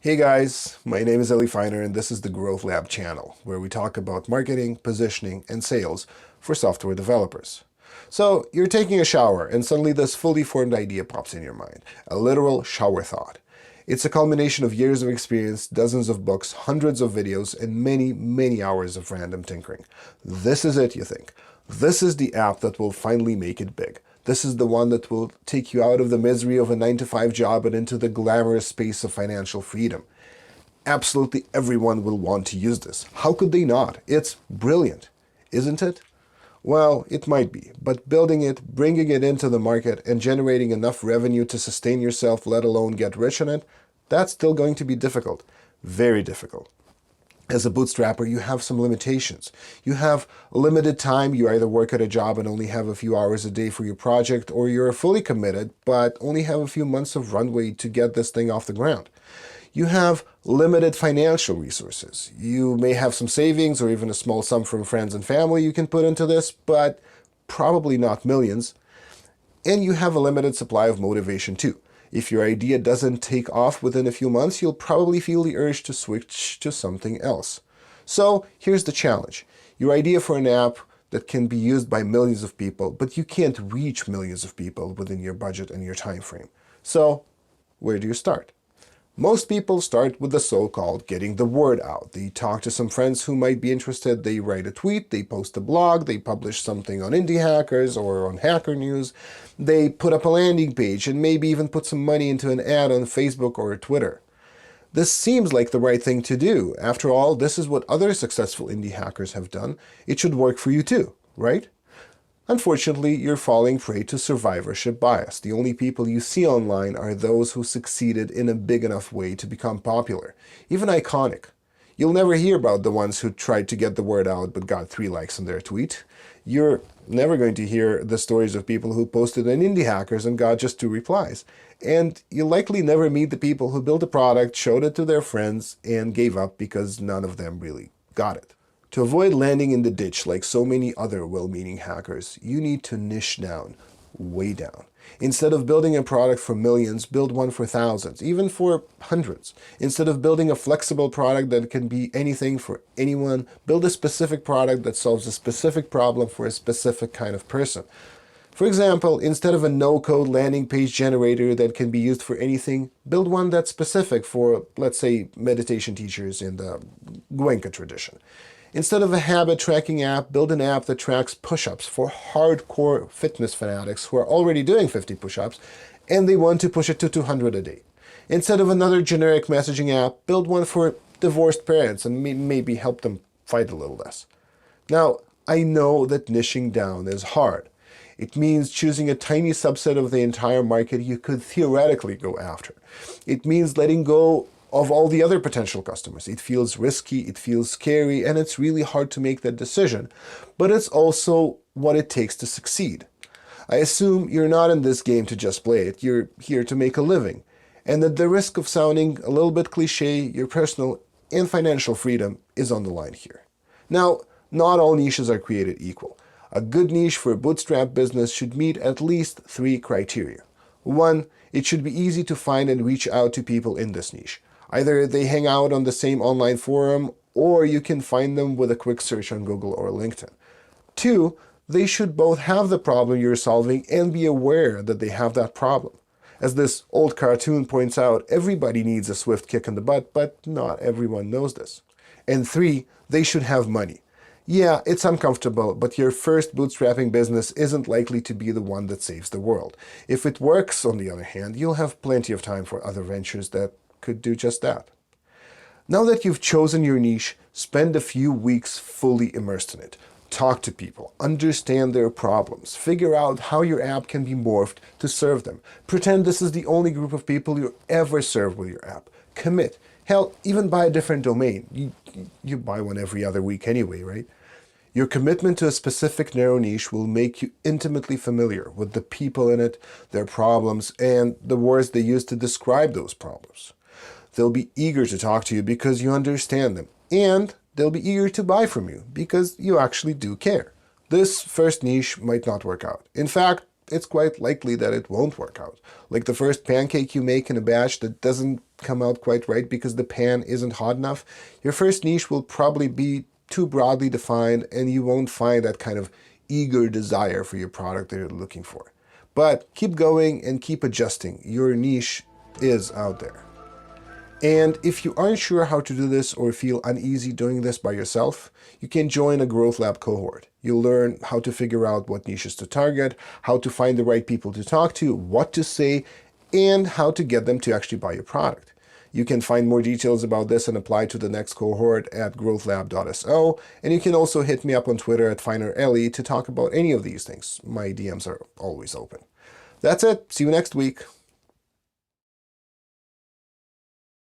Hey guys, my name is Eli Feiner and this is the Growth Lab channel, where we talk about marketing, positioning, and sales for software developers. So, you're taking a shower and suddenly this fully formed idea pops in your mind, a literal shower thought. It's a culmination of years of experience, dozens of books, hundreds of videos, and many, many hours of random tinkering. This is it, you think. This is the app that will finally make it big. This is the one that will take you out of the misery of a 9-to-5 job and into the glamorous space of financial freedom. Absolutely everyone will want to use this. How could they not? It's brilliant, isn't it? Well, it might be, but building it, bringing it into the market, and generating enough revenue to sustain yourself, let alone get rich on it, that's still going to be difficult. Very difficult. As a bootstrapper, you have some limitations. You have limited time. You either work at a job and only have a few hours a day for your project, or you're fully committed, but only have a few months of runway to get this thing off the ground. You have limited financial resources. You may have some savings or even a small sum from friends and family you can put into this, but probably not millions. And you have a limited supply of motivation too. If your idea doesn't take off within a few months, you'll probably feel the urge to switch to something else. So here's the challenge. Your idea for an app that can be used by millions of people, but you can't reach millions of people within your budget and your time frame. So where do you start? Most people start with the so-called getting the word out. They talk to some friends who might be interested, they write a tweet, they post a blog, they publish something on Indie Hackers or on Hacker News, they put up a landing page and maybe even put some money into an ad on Facebook or Twitter. This seems like the right thing to do. After all, this is what other successful indie hackers have done. It should work for you too, right? Unfortunately, you're falling prey to survivorship bias. The only people you see online are those who succeeded in a big enough way to become popular, even iconic. You'll never hear about the ones who tried to get the word out but got 3 likes on their tweet. You're never going to hear the stories of people who posted on Indie Hackers and got just 2 replies. And you'll likely never meet the people who built a product, showed it to their friends, and gave up because none of them really got it. To avoid landing in the ditch like so many other well-meaning hackers, you need to niche down, way down. Instead of building a product for millions, build one for thousands, even for hundreds. Instead of building a flexible product that can be anything for anyone, build a specific product that solves a specific problem for a specific kind of person. For example, instead of a no-code landing page generator that can be used for anything, build one that's specific for, let's say, meditation teachers in the Goenka tradition. Instead of a habit tracking app, build an app that tracks push-ups for hardcore fitness fanatics who are already doing 50 push-ups and they want to push it to 200 a day. Instead of another generic messaging app, build one for divorced parents and maybe help them fight a little less. Now, I know that niching down is hard. It means choosing a tiny subset of the entire market you could theoretically go after. It means letting go of all the other potential customers. It feels risky, it feels scary, and it's really hard to make that decision. But it's also what it takes to succeed. I assume you're not in this game to just play it, you're here to make a living. And at the risk of sounding a little bit cliche, your personal and financial freedom is on the line here. Now, not all niches are created equal. A good niche for a bootstrap business should meet at least 3 criteria. 1, it should be easy to find and reach out to people in this niche. Either they hang out on the same online forum, or you can find them with a quick search on Google or LinkedIn. 2, they should both have the problem you're solving and be aware that they have that problem. As this old cartoon points out, everybody needs a swift kick in the butt, but not everyone knows this. And 3, they should have money. Yeah, it's uncomfortable, but your first bootstrapping business isn't likely to be the one that saves the world. If it works, on the other hand, you'll have plenty of time for other ventures that could do just that. Now that you've chosen your niche, spend a few weeks fully immersed in it. Talk to people, understand their problems, figure out how your app can be morphed to serve them. Pretend this is the only group of people you ever serve with your app. Commit. Hell, even buy a different domain. You buy one every other week anyway, right? Your commitment to a specific narrow niche will make you intimately familiar with the people in it, their problems, and the words they use to describe those problems. They'll be eager to talk to you because you understand them, and they'll be eager to buy from you because you actually do care. This first niche might not work out. In fact, it's quite likely that it won't work out. Like the first pancake you make in a batch that doesn't come out quite right because the pan isn't hot enough, your first niche will probably be too broadly defined and you won't find that kind of eager desire for your product that you're looking for. But keep going and keep adjusting. Your niche is out there. And if you aren't sure how to do this or feel uneasy doing this by yourself, you can join a Growth Lab cohort. You'll learn how to figure out what niches to target, how to find the right people to talk to, what to say, and how to get them to actually buy your product. You can find more details about this and apply to the next cohort at growthlab.so, and you can also hit me up on Twitter at FinerEli to talk about any of these things. My DMs are always open. That's it. See you next week.